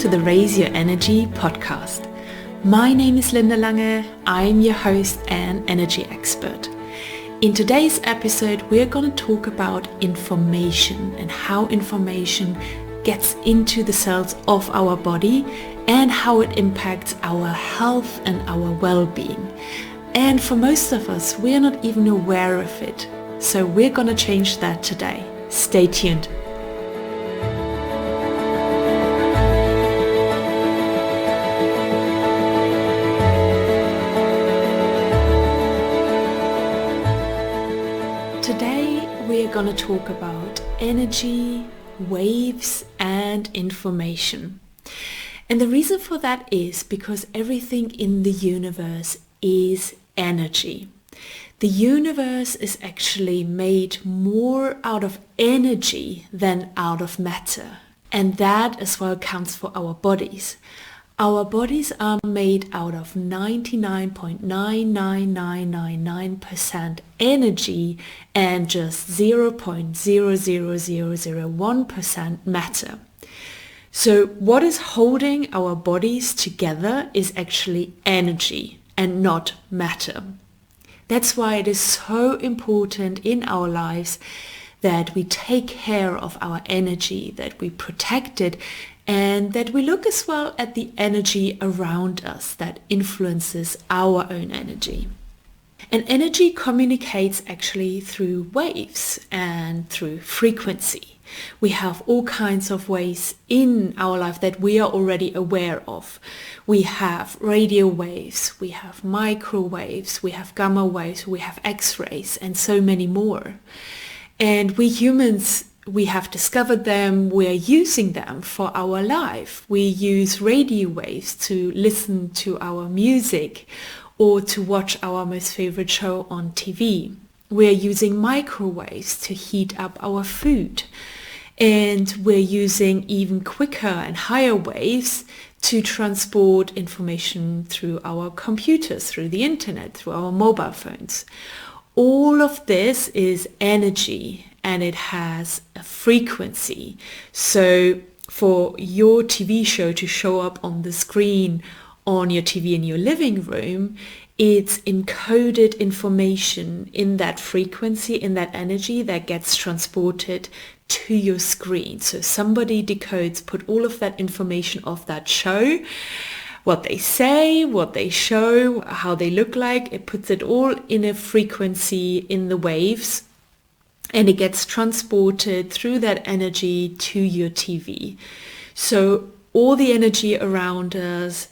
to the Raise Your Energy podcast. My name is Linda Lange. I'm your host and energy expert. In today's episode, we're going to talk about information and how information gets into the cells of our body and how it impacts our health and our well-being. And for most of us, we're not even aware of it. So we're going to change that today. Stay tuned. Today we're going to talk about energy, waves and information. And the reason for that is because everything in the universe is energy. The universe is actually made more out of energy than out of matter. And that as well counts for our bodies. Our bodies are made out of 99.99999% energy and just 0.00001% matter. So what is holding our bodies together is actually energy and not matter. That's why it is so important in our lives that we take care of our energy, that we protect it, and that we look as well at the energy around us that influences our own energy. And energy communicates actually through waves and through frequency. We have all kinds of ways in our life that we are already aware of. We have radio waves, we have microwaves, we have gamma waves, we have X-rays, and so many more. And we humans, we have discovered them, we are using them for our life. We use radio waves to listen to our music or to watch our most favorite show on TV. We are using microwaves to heat up our food. And we're using even quicker and higher waves to transport information through our computers, through the internet, through our mobile phones. All of this is energy and it has a frequency. So for your TV show to show up on the screen on your TV in your living room, it's encoded information in that frequency, in that energy that gets transported to your screen. So somebody decodes, put all of that information of that show, what they say, what they show, how they look like. It puts it all in a frequency in the waves and it gets transported through that energy to your TV. So all the energy around us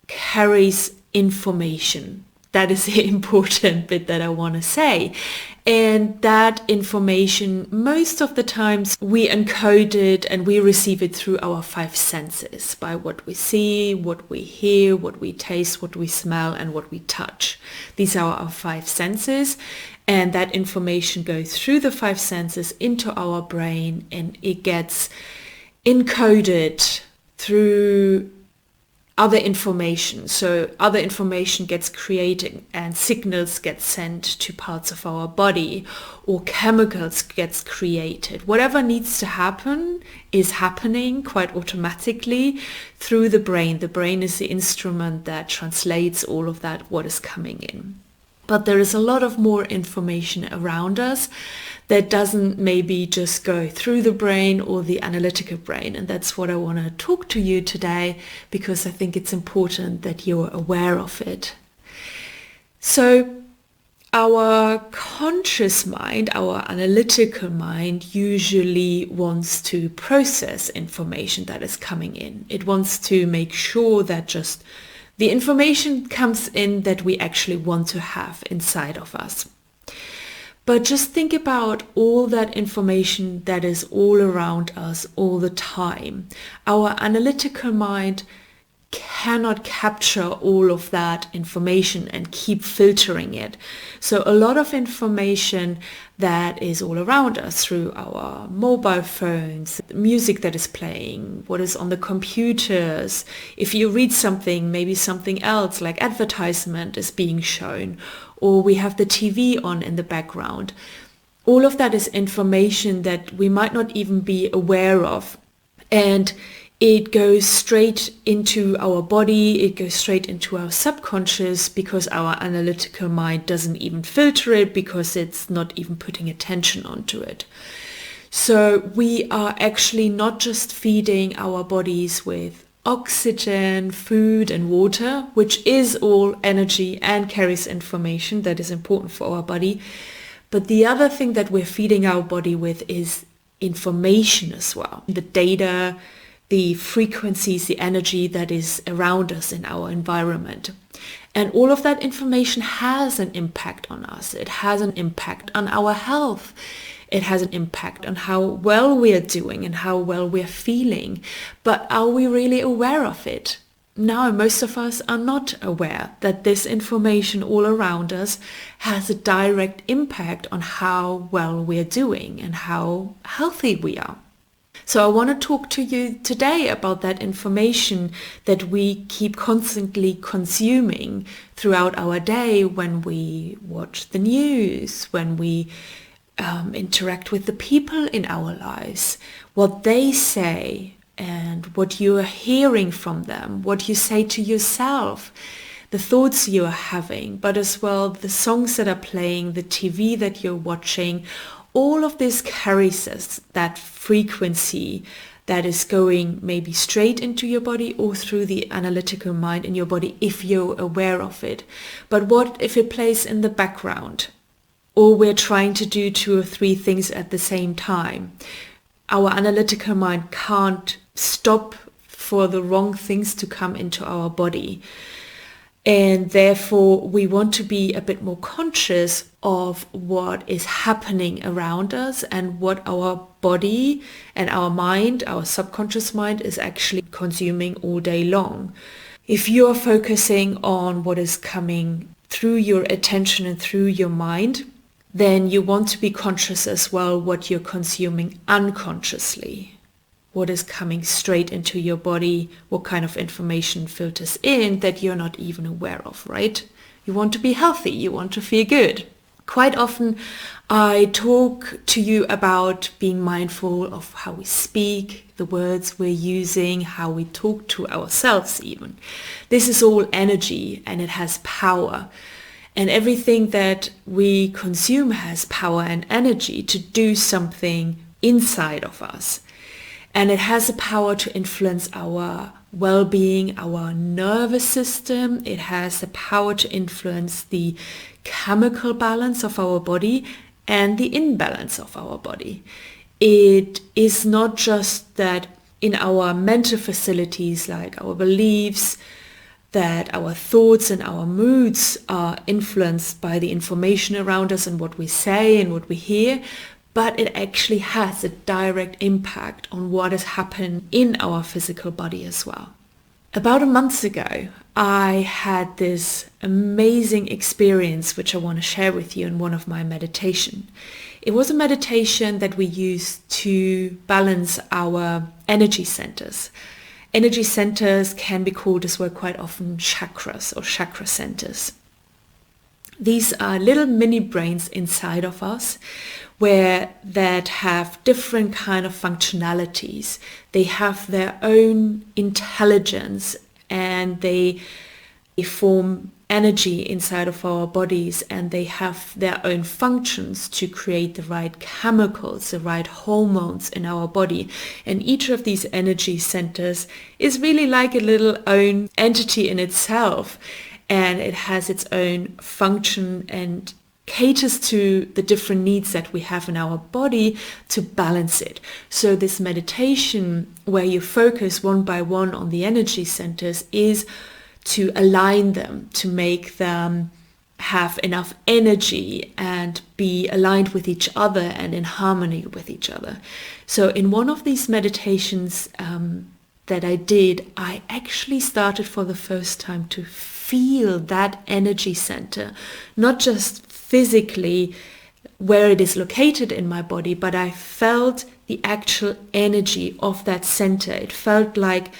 carries information. That is the important bit that I want to say. And that information, most of the times we encode it and we receive it through our five senses, by what we see, what we hear, what we taste, what we smell, and what we touch. These are our five senses. And that information goes through the five senses into our brain and it gets encoded through other information. So other information gets created and signals get sent to parts of our body or chemicals gets created. Whatever needs to happen is happening quite automatically through the brain. The brain is the instrument that translates all of that, what is coming in. But there is a lot of more information around us that doesn't maybe just go through the brain or the analytical brain. And that's what I want to talk to you today because I think it's important that you're aware of it. So our conscious mind, our analytical mind usually wants to process information that is coming in. It wants to make sure that just the information comes in that we actually want to have inside of us. But just think about all that information that is all around us all the time. Our analytical mind cannot capture all of that information and keep filtering it. So a lot of information that is all around us through our mobile phones, the music that is playing, what is on the computers. If you read something, maybe something else like advertisement is being shown, or we have the TV on in the background. All of that is information that we might not even be aware of. And it goes straight into our body, it goes straight into our subconscious, because our analytical mind doesn't even filter it, because it's not even putting attention onto it. So we are actually not just feeding our bodies with oxygen, food and water, which is all energy and carries information that is important for our body. But the other thing that we're feeding our body with is information as well. The data, the frequencies, the energy that is around us in our environment. And all of that information has an impact on us. It has an impact on our health. It has an impact on how well we are doing and how well we are feeling. But are we really aware of it? No, most of us are not aware that this information all around us has a direct impact on how well we are doing and how healthy we are. So I want to talk to you today about that information that we keep constantly consuming throughout our day, when we watch the news, when we interact with the people in our lives, what they say and what you are hearing from them, what you say to yourself, the thoughts you are having, but as well the songs that are playing, the TV that you're watching. All of this carries us that frequency that is going maybe straight into your body or through the analytical mind in your body if you're aware of it. But what if it plays in the background? Or we're trying to do 2 or 3 things at the same time. Our analytical mind can't stop for the wrong things to come into our body. And therefore, we want to be a bit more conscious of what is happening around us and what our body and our mind, our subconscious mind, is actually consuming all day long. If you are focusing on what is coming through your attention and through your mind, then you want to be conscious as well what you're consuming unconsciously. What is coming straight into your body, what kind of information filters in that you're not even aware of, right? You want to be healthy, you want to feel good. Quite often I talk to you about being mindful of how we speak, the words we're using, how we talk to ourselves even. This is all energy and it has power. And everything that we consume has power and energy to do something inside of us. And it has the power to influence our well-being, our nervous system. It has the power to influence the chemical balance of our body and the imbalance of our body. It is not just that in our mental facilities, like our beliefs, that our thoughts and our moods are influenced by the information around us and what we say and what we hear, but it actually has a direct impact on what is happening in our physical body as well. About a month ago, I had this amazing experience which I want to share with you in one of my meditations. It was a meditation that we used to balance our energy centers. Energy centers can be called as well quite often chakras or chakra centers. These are little mini brains inside of us that have different kind of functionalities. They have their own intelligence and they form energy inside of our bodies, and they have their own functions to create the right chemicals, the right hormones in our body. And each of these energy centers is really like a little own entity in itself, and it has its own function and caters to the different needs that we have in our body to balance it. So this meditation where you focus one by one on the energy centers is to align them, to make them have enough energy and be aligned with each other and in harmony with each other. So in one of these meditations that I did, I actually started for the first time to feel that energy center, not just physically where it is located in my body, but I felt the actual energy of that center. It felt like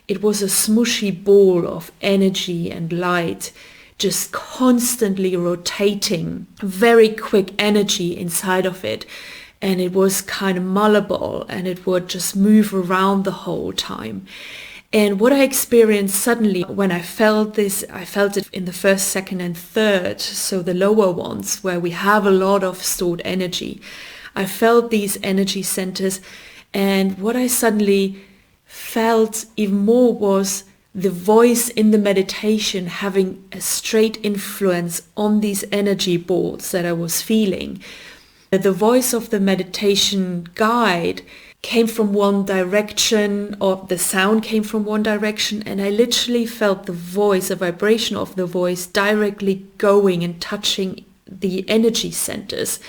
it was a smushy ball of energy and light, just constantly rotating, very quick energy inside of it. and it was kind of malleable, and it would just move around the whole time. And what I experienced suddenly when I felt this, I felt it in the first, second, and third, so the lower ones where we have a lot of stored energy. I felt these energy centers, and what I suddenly felt even more was the voice in the meditation having a straight influence on these energy boards that I was feeling. The voice of the meditation guide came from one direction, or the sound came from one direction, and I literally felt the voice, the vibration of the voice directly going and touching the energy centers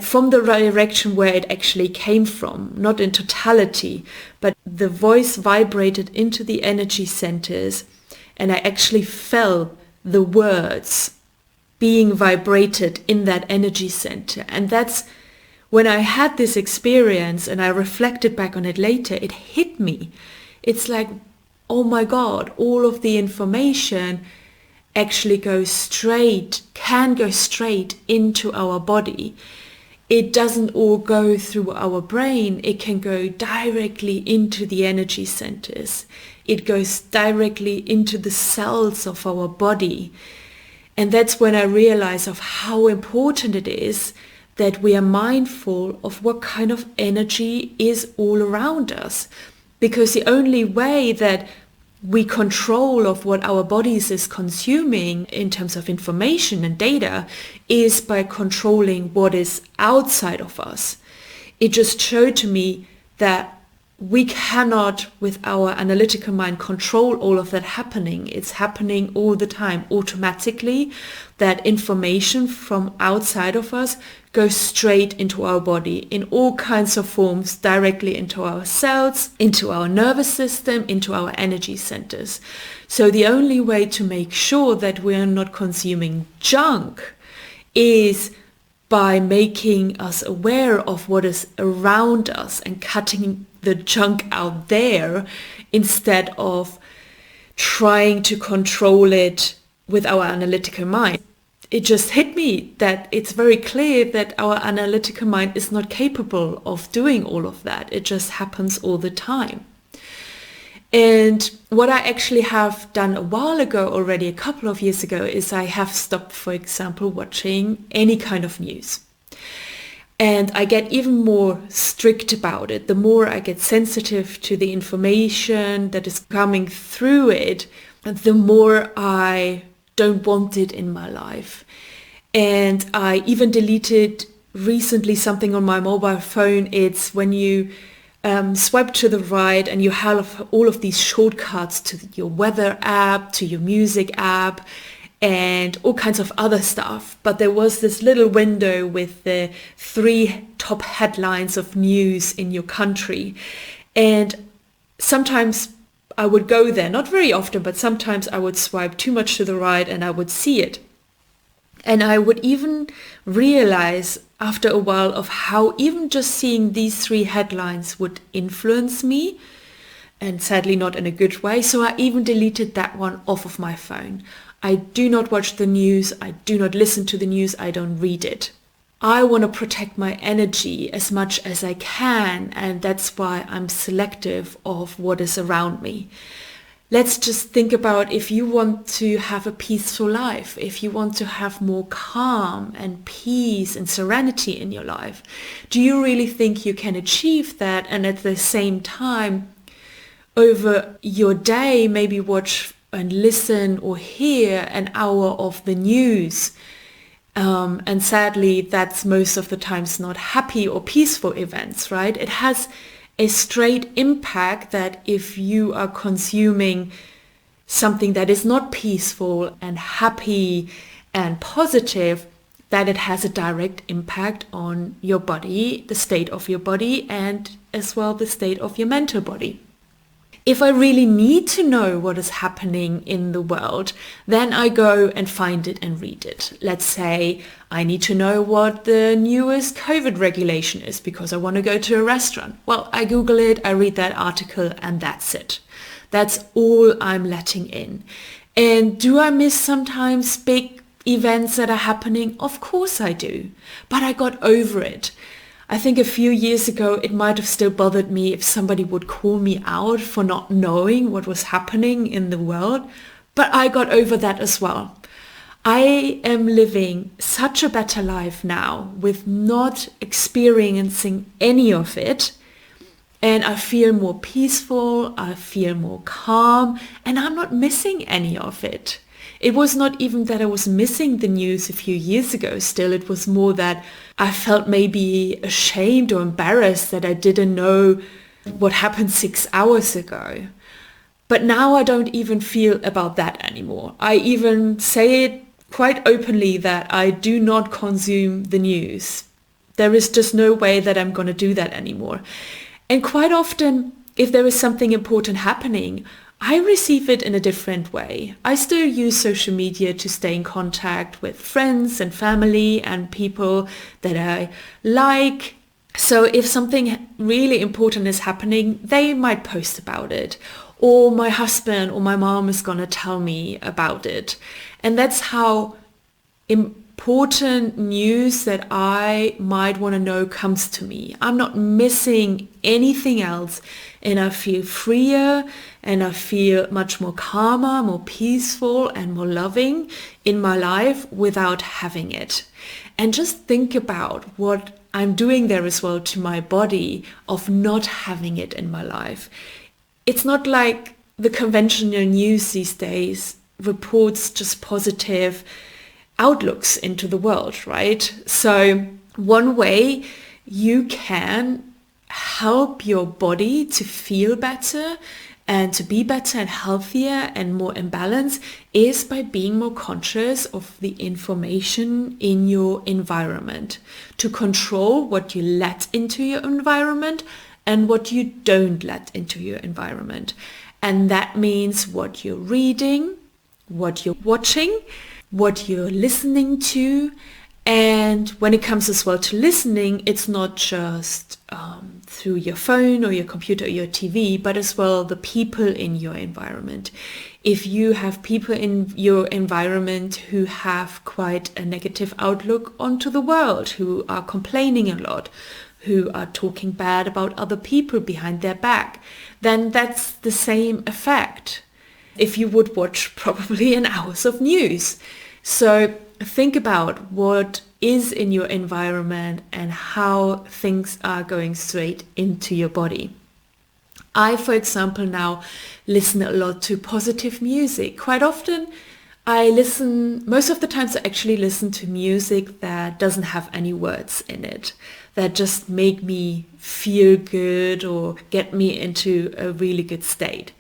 from the direction where it actually came from, not in totality, but the voice vibrated into the energy centers, and I actually felt the words being vibrated in that energy center. And that's when I had this experience and I reflected back on it later, it hit me. It's like, oh my God, all of the information actually can go straight into our body. It doesn't all go through our brain. It can go directly into the energy centers. It goes directly into the cells of our body. And that's when I realized of how important it is that we are mindful of what kind of energy is all around us. Because the only way that we control of what our bodies is consuming in terms of information and data is by controlling what is outside of us. It just showed to me that we cannot, with our analytical mind, control all of that happening. It's happening all the time automatically. That information from outside of us goes straight into our body in all kinds of forms, directly into our cells, into our nervous system, into our energy centers. So the only way to make sure that we are not consuming junk is by making us aware of what is around us and cutting the junk out there instead of trying to control it with our analytical mind. It just hit me that it's very clear that our analytical mind is not capable of doing all of that. It just happens all the time. And what I actually have done a while ago already, a couple of years ago, is I have stopped, for example, watching any kind of news. And I get even more strict about it. The more I get sensitive to the information that is coming through it, the more I don't want it in my life. And I even deleted recently something on my mobile phone. It's when you swipe to the right and you have all of these shortcuts to your weather app, to your music app, and all kinds of other stuff. But there was this little window with the 3 top headlines of news in your country. And sometimes I would go there, not very often, but sometimes I would swipe too much to the right and I would see it. And I would even realize after a while of how even just seeing these 3 headlines would influence me, and sadly not in a good way. So I even deleted that one off of my phone. I do not watch the news. I do not listen to the news. I don't read it. I want to protect my energy as much as I can, and that's why I'm selective of what is around me. Let's just think about if you want to have a peaceful life, if you want to have more calm and peace and serenity in your life. Do you really think you can achieve that and at the same time over your day maybe watch and listen or hear an hour of the news? And sadly, that's most of the times not happy or peaceful events, right? It has a straight impact that if you are consuming something that is not peaceful and happy and positive, that it has a direct impact on your body, the state of your body, and as well the state of your mental body. If I really need to know what is happening in the world, then I go and find it and read it. Let's say I need to know what the newest COVID regulation is because I want to go to a restaurant. Well, I Google it, I read that article, and that's it. That's all I'm letting in. And do I miss sometimes big events that are happening? Of course I do. But I got over it. I think a few years ago, it might have still bothered me if somebody would call me out for not knowing what was happening in the world. But I got over that as well. I am living such a better life now with not experiencing any of it. And I feel more peaceful, I feel more calm, and I'm not missing any of it. It was not even that I was missing the news a few years ago still. It was more that I felt maybe ashamed or embarrassed that I didn't know what happened 6 hours ago. But now I don't even feel about that anymore. I even say it quite openly that I do not consume the news. There is just no way that I'm going to do that anymore. And quite often, if there is something important happening, I receive it in a different way. I still use social media to stay in contact with friends and family and people that I like. So if something really important is happening, they might post about it. Or my husband or my mom is going to tell me about it. And that's how important news that I might want to know comes to me. I'm not missing anything else, and I feel freer and I feel much more calmer, more peaceful and more loving in my life without having it. And just think about what I'm doing there as well to my body of not having it in my life. It's not like the conventional news these days reports just positive outlooks into the world, right? So one way you can help your body to feel better and to be better and healthier and more in balance is by being more conscious of the information in your environment, to control what you let into your environment and what you don't let into your environment. And that means what you're reading, what you're watching, what you're listening to. And when it comes as well to listening, it's not just through your phone or your computer or your TV, but as well the people in your environment. If you have people in your environment who have quite a negative outlook onto the world, who are complaining a lot, who are talking bad about other people behind their back, then that's the same effect if you would watch probably an hours of news. So think about what is in your environment and how things are going straight into your body. I, for example, now listen a lot to positive music. Quite often most of the times I actually listen to music that doesn't have any words in it, that just make me feel good or get me into a really good state.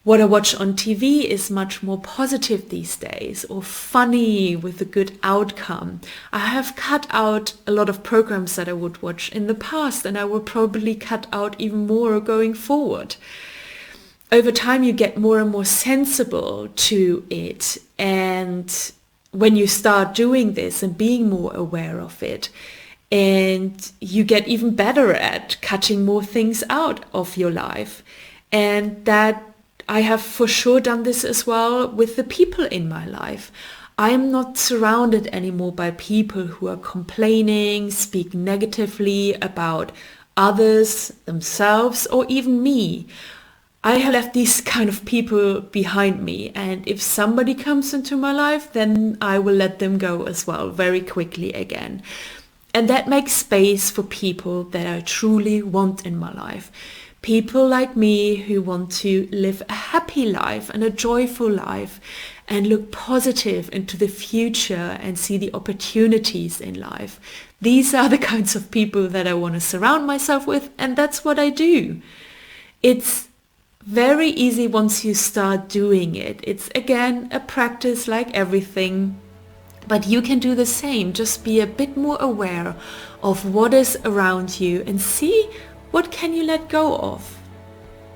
What I watch on TV is much more positive these days, or funny with a good outcome. I have cut out a lot of programs that I would watch in the past, and I will probably cut out even more going forward. Over time, you get more and more sensible to it, and when you start doing this and being more aware of it, and you get even better at cutting more things out of your life. And that I have for sure done this as well with the people in my life. I'm not surrounded anymore by people who are complaining, speak negatively about others, themselves, or even me. I have left these kind of people behind me, and if somebody comes into my life, then I will let them go as well very quickly again. And that makes space for people that I truly want in my life. People like me who want to live a happy life and a joyful life and look positive into the future and see the opportunities in life. These are the kinds of people that I want to surround myself with, and that's what I do. It's very easy once you start doing it. It's again a practice like everything, but you can do the same. Just be a bit more aware of what is around you and see what can you let go of?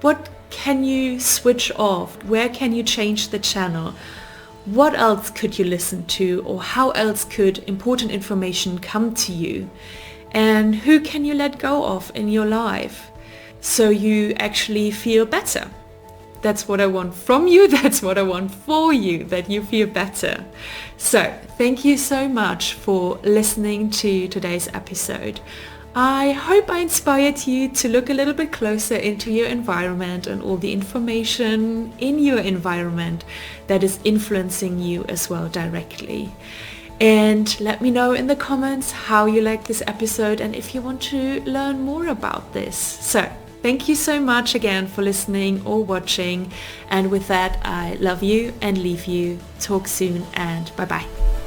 What can you switch off? Where can you change the channel? What else could you listen to, or how else could important information come to you? And who can you let go of in your life so you actually feel better? That's what I want from you. That's what I want for you, that you feel better. So thank you so much for listening to today's episode. I hope I inspired you to look a little bit closer into your environment and all the information in your environment that is influencing you as well directly. And let me know in the comments how you like this episode and if you want to learn more about this. So thank you so much again for listening or watching. And with that, I love you and leave you. Talk soon and bye-bye.